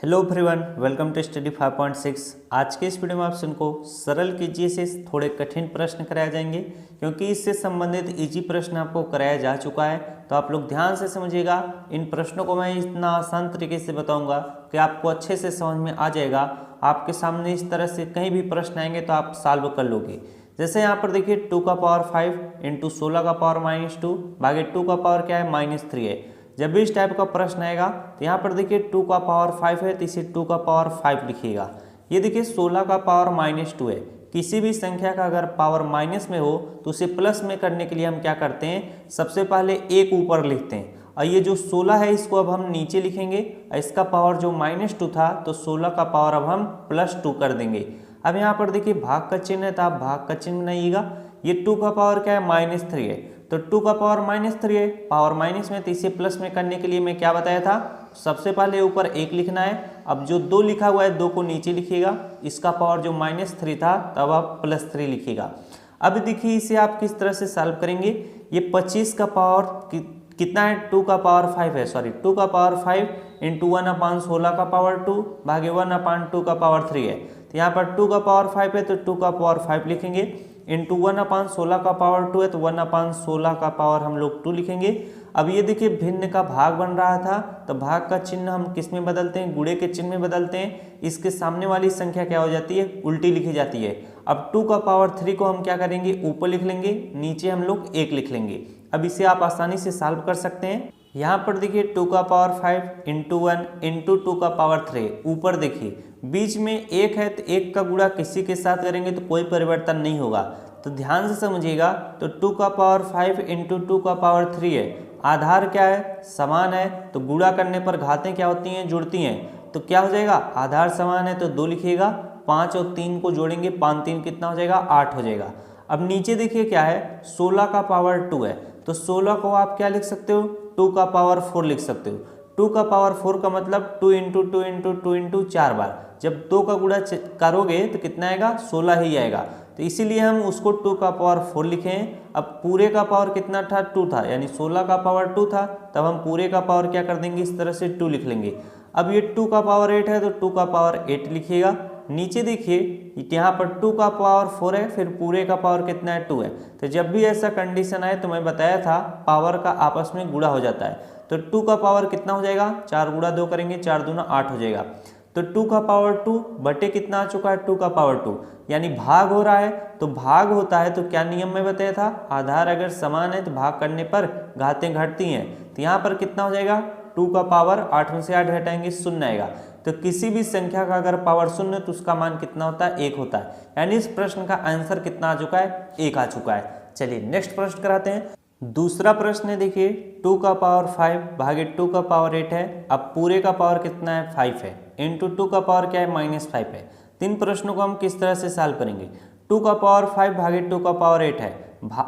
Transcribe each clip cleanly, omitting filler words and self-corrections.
Hello everyone, welcome to study 5.6। आज के इस वीडियो में आप को सरल कीजिए से थोड़े कठिन प्रश्न कराए जाएंगे, क्योंकि इससे संबंधित इजी प्रश्न आपको कराया जा चुका है। तो आप लोग ध्यान से समझिएगा। इन प्रश्नों को मैं इतना आसान तरीके से बताऊंगा कि आपको अच्छे से समझ में आ जाएगा। आपके सामने इस तरह से कहीं भी प्रश्न आएंगे तो आप सॉल्व कर लोगे। जैसे यहाँ पर देखिए 2 का पावर 5 इंटू 16 का पावर -2 भागे 2 का पावर क्या है -3 है। जब भी इस टाइप का प्रश्न आएगा तो यहाँ पर देखिए 2 का पावर 5 है तो इसे 2 का पावर 5 लिखिएगा। ये देखिए 16 का पावर -2 है। किसी भी संख्या का अगर पावर माइनस में हो तो उसे प्लस में करने के लिए हम क्या करते हैं, सबसे पहले एक ऊपर लिखते हैं। और ये जो 16 है इसको अब हम नीचे लिखेंगे। इसका पावर जो -2 था तो 16 का पावर अब हम +2 कर देंगे। अब यहाँ पर देखिए भाग का चिन्ह है तो आप भाग का चिन्ह बनाइएगा। ये 2 का पावर क्या है -3 है, तो 2 का पावर -3 है, पावर माइनस में, तो इसे प्लस में करने के लिए मैं क्या बताया था, सबसे पहले ऊपर 1 लिखना है। अब जो 2 लिखा हुआ है 2 को नीचे लिखिएगा। इसका पावर जो -3 था तब आप +3 लिखिएगा। अब देखिए इसे आप किस तरह से सॉल्व करेंगे। ये 25 का पावर कितना है, 2 का पावर 5 है, सॉरी 2 का पावर 5 इंटू 1/16 का पावर 2 भागे 1/2 का पावर 3 है। तो यहाँ पर 2 का पावर 5 है तो 2 का पावर 5 लिखेंगे, इंटू 1/16 का पावर 2 है तो 1/16 का पावर हम लोग 2 लिखेंगे। अब ये देखिए भिन्न का भाग बन रहा था तो भाग का चिन्ह हम किस में बदलते हैं, गुणे के चिन्ह में बदलते हैं। इसके सामने वाली संख्या क्या हो जाती है, उल्टी लिखी जाती है। अब 2 का पावर 3 को हम क्या करेंगे, ऊपर लिख लेंगे, नीचे हम लोग 1 लिख लेंगे। अब इसे आप आसानी से सॉल्व कर सकते हैं। यहाँ पर देखिए 2 का पावर 5 इंटू 1 इंटू 2 का पावर 3, ऊपर देखिए बीच में 1 है तो 1 का गुणा किसी के साथ करेंगे तो कोई परिवर्तन नहीं होगा। तो ध्यान से समझिएगा। तो 2 का पावर 5 इंटू 2 का पावर 3 है। आधार क्या है, समान है, तो गुणा करने पर घातें क्या होती हैं, जुड़ती हैं। तो क्या हो जाएगा, आधार समान है तो 2 लिखिएगा, 5 और 3 को जोड़ेंगे, 5 3 कितना हो जाएगा, 8 हो जाएगा। अब नीचे देखिए क्या है, 16 का पावर 2 है, तो 16 को आप क्या लिख सकते हो, 2 का पावर 4 लिख सकते हो। 2 का पावर 4 का मतलब 2 इंटू 2 इंटू 2 इंटू 4 बार। जब 2 का गुणा करोगे तो कितना आएगा, 16 ही आएगा। तो इसीलिए हम उसको 2 का पावर 4 लिखे हैं। अब पूरे का पावर कितना था, 2 था, यानी 16 का पावर 2 था, तब हम पूरे का पावर क्या कर देंगे, इस तरह से 2 लिख लेंगे। अब ये 2 का पावर 8 है तो 2 का पावर 8 लिखिएगा। नीचे देखिए यहाँ पर 2 का पावर 4 है, फिर पूरे का पावर कितना है, 2 है। तो जब भी ऐसा कंडीशन आए तो मैं बताया था पावर का आपस में गुणा हो जाता है। तो 2 का पावर कितना हो जाएगा, 4 गुणा 2 करेंगे, 4 दूना 8 हो जाएगा। तो 2 का पावर 2 बटे कितना आ चुका है, 2 का पावर 2, यानी भाग हो रहा है। तो भाग होता है तो क्या नियम में बताया था, आधार अगर समान है तो भाग करने पर घातें घटती हैं। तो यहाँ पर कितना हो जाएगा, 2 का पावर 8 में से 8 घटाएंगे, 0 आएगा। तो किसी भी संख्या का अगर पावर 0 तो उसका मान कितना होता है, 1 होता है। यानी इस प्रश्न का आंसर कितना आ चुका है, 1 आ चुका है। चलिए नेक्स्ट प्रश्न कराते हैं। दूसरा प्रश्न है, देखिए 2 का पावर 5 भागे 2 का पावर 8 है। अब पूरे का पावर कितना है, 5 है, इंटू 2 का पावर क्या है, -5 है। तीन प्रश्नों को हम किस तरह से सॉल्व करेंगे। 2 का पावर 5 भागे 2 का पावर 8 है,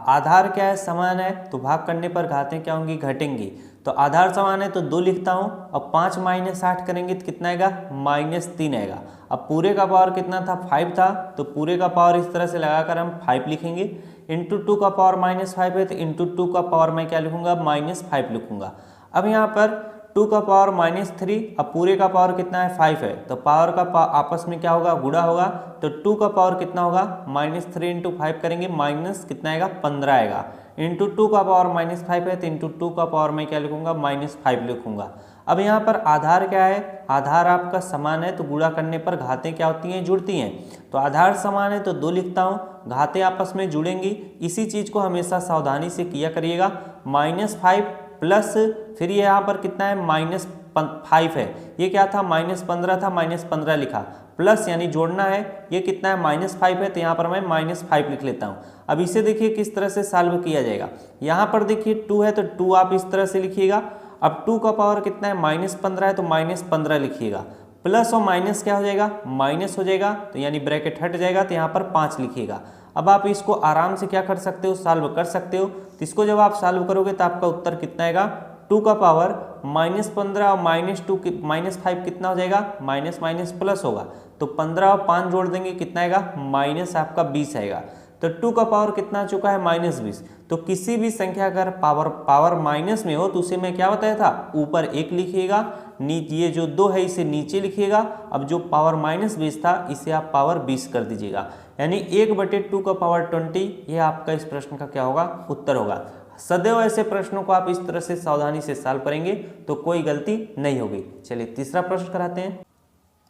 आधार क्या है, समान है, तो भाग करने पर घातें क्या होंगी, घटेंगी। तो आधार समान है तो 2 लिखता हूँ। अब 5 - 8 करेंगे तो कितना आएगा, -3 आएगा। अब पूरे का पावर कितना था, 5 था, तो पूरे का पावर इस तरह से लगाकर हम 5 लिखेंगे। इंटू 2 का पावर -5 है तो इंटू 2 का पावर मैं क्या लिखूंगा, -5 लिखूंगा। अब यहाँ पर 2 का पावर -3, अब पूरे का पावर कितना है, 5 है, तो पावर का आपस में क्या होगा, गुणा होगा। तो 2 का पावर कितना होगा, -3 इंटू 5 करेंगे, माइनस कितना आएगा, 15 आएगा। इंटू 2 का पावर -5 है तो इंटू 2 का पावर मैं क्या लिखूंगा, -5 लिखूंगा। अब यहाँ पर आधार क्या है, आधार आपका समान है तो गुणा करने पर घातें क्या होती हैं, जुड़ती हैं। तो आधार समान है तो 2 लिखता हूँ, घातें आपस में जुड़ेंगी। इसी चीज़ को हमेशा सावधानी से किया करिएगा। -5 प्लस फिर ये यहाँ पर कितना है, -5 है, ये क्या था, -15 था, -15 लिखा, प्लस यानी जोड़ना है, ये कितना है, -5 है, तो यहाँ पर मैं -5 लिख लेता हूँ। अब इसे देखिए किस तरह से सॉल्व किया जाएगा। यहाँ पर देखिए 2 है तो 2 आप इस तरह से लिखिएगा। अब 2 का पावर कितना है, -15 है, तो -15 लिखिएगा। प्लस और माइनस क्या हो जाएगा, माइनस हो जाएगा, तो यानी ब्रैकेट हट जाएगा, तो यहाँ पर 5 लिखिएगा। अब आप इसको आराम से क्या कर सकते हो, सॉल्व कर सकते हो। तो इसको जब आप सॉल्व करोगे तो आपका उत्तर कितना आएगा, 2 का पावर -15 और -2 -5 कितना हो जाएगा, माइनस माइनस प्लस होगा, तो 15 और 5 जोड़ देंगे, कितना आएगा, माइनस आपका 20 आएगा। तो 2 का पावर कितना आ चुका है, -20। तो किसी भी संख्या अगर पावर माइनस में हो तो उसे मैं क्या बताया था, ऊपर 1 लिखिएगा, ये जो 2 है इसे नीचे लिखिएगा। अब जो पावर -20 था इसे आप पावर 20 कर दीजिएगा, यानी 1/2 का पावर 20, ये आपका इस प्रश्न का क्या होगा, उत्तर होगा। सदैव ऐसे प्रश्नों को आप इस तरह से सावधानी से सॉल्व करेंगे तो कोई गलती नहीं होगी। चलिए तीसरा प्रश्न कराते हैं।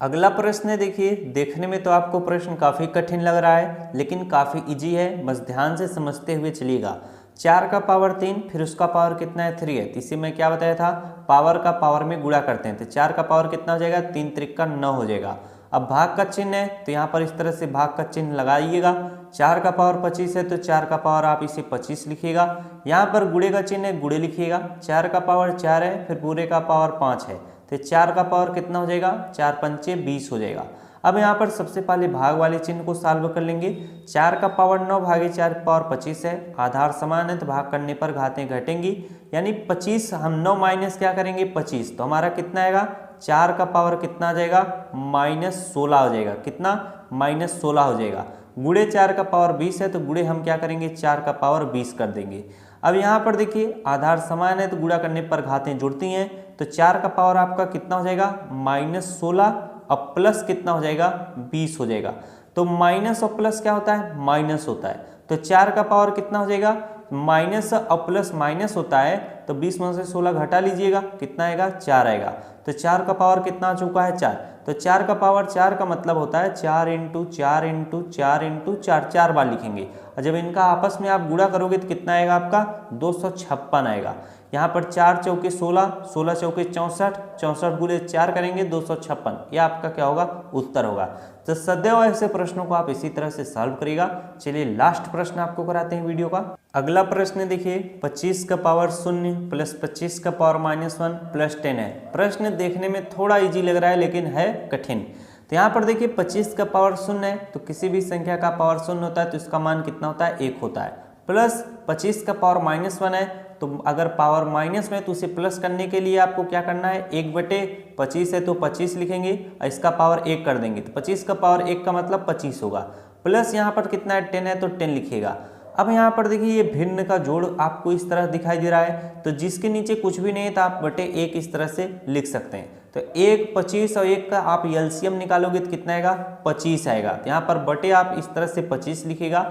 अगला प्रश्न है, देखिए देखने में तो आपको प्रश्न काफ़ी कठिन लग रहा है लेकिन काफ़ी इजी है, बस ध्यान से समझते हुए चलिएगा। 4 का पावर 3, फिर उसका पावर कितना है, 3 है। तो इसे मैं क्या बताया था, पावर का पावर में गुणा करते हैं। तो 4 का पावर कितना हो जाएगा, 3 त्रिक का 9 हो जाएगा। अब भाग का चिन्ह है तो यहाँ पर इस तरह से भाग का चिन्ह लगाइएगा। 4 का पावर 25 है तो 4 का पावर आप इसे 25 लिखिएगा। यहाँ पर गुणे का चिन्ह है, गुणे लिखिएगा। 4 का पावर 4 है, फिर पूरे का पावर 5 है, तो 4 का पावर कितना हो जाएगा, 4 पंचे 20 हो जाएगा। अब यहाँ पर सबसे पहले भाग वाले चिन्ह को सॉल्व कर लेंगे। 4 का पावर 9 भागे 4 पावर 25 है, आधार समान है तो भाग करने पर घातें घटेंगी, यानी 25 हम 9 माइनस क्या करेंगे 25, तो हमारा कितना आएगा, 4 का पावर कितना आ जाएगा, -16 हो जाएगा। कितना, -16 हो जाएगा। गुणे 4 का पावर 20 है तो गुणे हम क्या करेंगे, 4 का पावर 20 कर देंगे। अब यहाँ पर देखिए आधार समान है तो गुणा करने पर घातें जुड़ती हैं, तो 4 का पावर आपका कितना हो जाएगा, -16, अब प्लस कितना हो जाएगा, 20 हो जाएगा। तो माइनस और प्लस क्या होता है, माइनस होता है। तो 4 का पावर कितना हो जाएगा, माइनस और प्लस माइनस होता है, तो 20 में से 16 घटा लीजिएगा, कितना आएगा, 4 आएगा। तो 4 का पावर कितना आ चुका है, 4। तो 4 का पावर 4 का मतलब होता है 4 × 4 × 4 × 4, 4 बार लिखेंगे। और जब इनका आपस में आप गुणा करोगे तो कितना आएगा आपका, 256 आएगा। यहाँ पर 4 चौके 16, 16 चौके 64, 64 गुणे 4 करेंगे 256, यह आपका क्या होगा, उत्तर होगा। तो सदैव ऐसे प्रश्नों को आप इसी तरह से सॉल्व करिएगा। चलिए लास्ट प्रश्न आपको कराते हैं वीडियो का। अगला प्रश्न देखिए, 25 का पावर 0 प्लस 25 का पावर -1 प्लस 10 है। प्रश्न देखने में थोड़ा इजी लग रहा है लेकिन है कठिन। तो यहाँ पर देखिए 25 का पावर 0 है तो किसी भी संख्या का पावर 0 होता है तो इसका मान कितना होता है, 1 होता है। प्लस 25 का पावर -1 है तो अगर पावर माइनस में तो उसे प्लस करने के लिए आपको क्या करना है, 1/25 है तो 25 लिखेंगे और इसका पावर 1 कर देंगे, तो 25 का पावर 1 का मतलब 25 होगा। प्लस यहाँ पर कितना है, 10 है तो 10 लिखिएगा। अब यहाँ पर देखिए ये भिन्न का जोड़ आपको इस तरह दिखाई दे रहा है, तो जिसके नीचे कुछ भी नहीं है तो आप /1 इस तरह से लिख सकते हैं। तो 1 25 और 1 का आप एलसीएम निकालोगे तो कितना आएगा, 25 आएगा। तो यहाँ पर बटे आप इस तरह से 25 लिखेगा।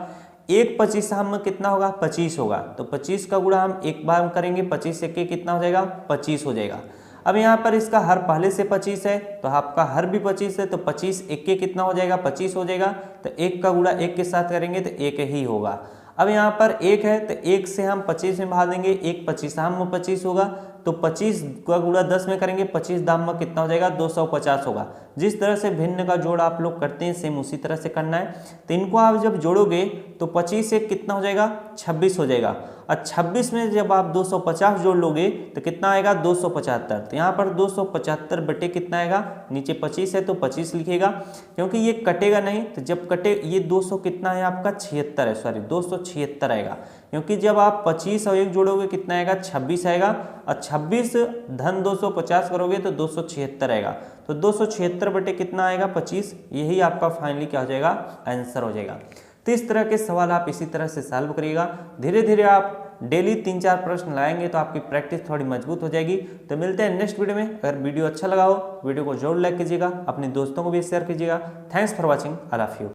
1 25 हम कितना होगा, 25 होगा। तो 25 का गुणा हम एक बार करेंगे, 25 से कितना हो जाएगा, 25 हो जाएगा। अब यहाँ पर इसका हर पहले से 25 है तो आपका हर भी 25 है, तो 25 1 के कितना हो जाएगा, 25 हो जाएगा। तो 1 का गुणा 1 के साथ करेंगे तो 1 ही होगा। अब यहाँ पर 1 है तो 1 से हम 25 में भाग देंगे, 1 25 हम 25 होगा, तो 25 का गुणा 10 में करेंगे, 25 दाम में कितना हो जाएगा, 250 होगा। जिस तरह से भिन्न का जोड़ आप लोग करते हैं सेम उसी तरह से करना है। तो इनको आप जब जोड़ोगे तो 25 से कितना हो जाएगा, 26 हो जाएगा। और 26 में जब आप 250 जोड़ लोगे तो कितना आएगा, 275। तो यहाँ पर 275 बटे कितना आएगा, नीचे 25 है तो 25 लिखेगा, क्योंकि ये कटेगा नहीं। तो जब कटे ये 200 कितना है आपका, 76 है, सॉरी 276 आएगा, क्योंकि जब आप 25 और 1 जोड़ोगे कितना आएगा, 26 आएगा। और 26 धन 250 करोगे तो 276 आएगा। तो 276 बटे कितना आएगा, 25, यही आपका फाइनली क्या हो जाएगा, आंसर हो जाएगा। तो इस तरह के सवाल आप इसी तरह से सॉल्व करिएगा। धीरे धीरे आप डेली 3-4 प्रश्न लाएंगे तो आपकी प्रैक्टिस थोड़ी मजबूत हो जाएगी। तो मिलते हैं नेक्स्ट वीडियो में। अगर वीडियो अच्छा लगा हो वीडियो को जरूर लाइक कीजिएगा, अपने दोस्तों को भी शेयर कीजिएगा। Thanks for watching, I love you.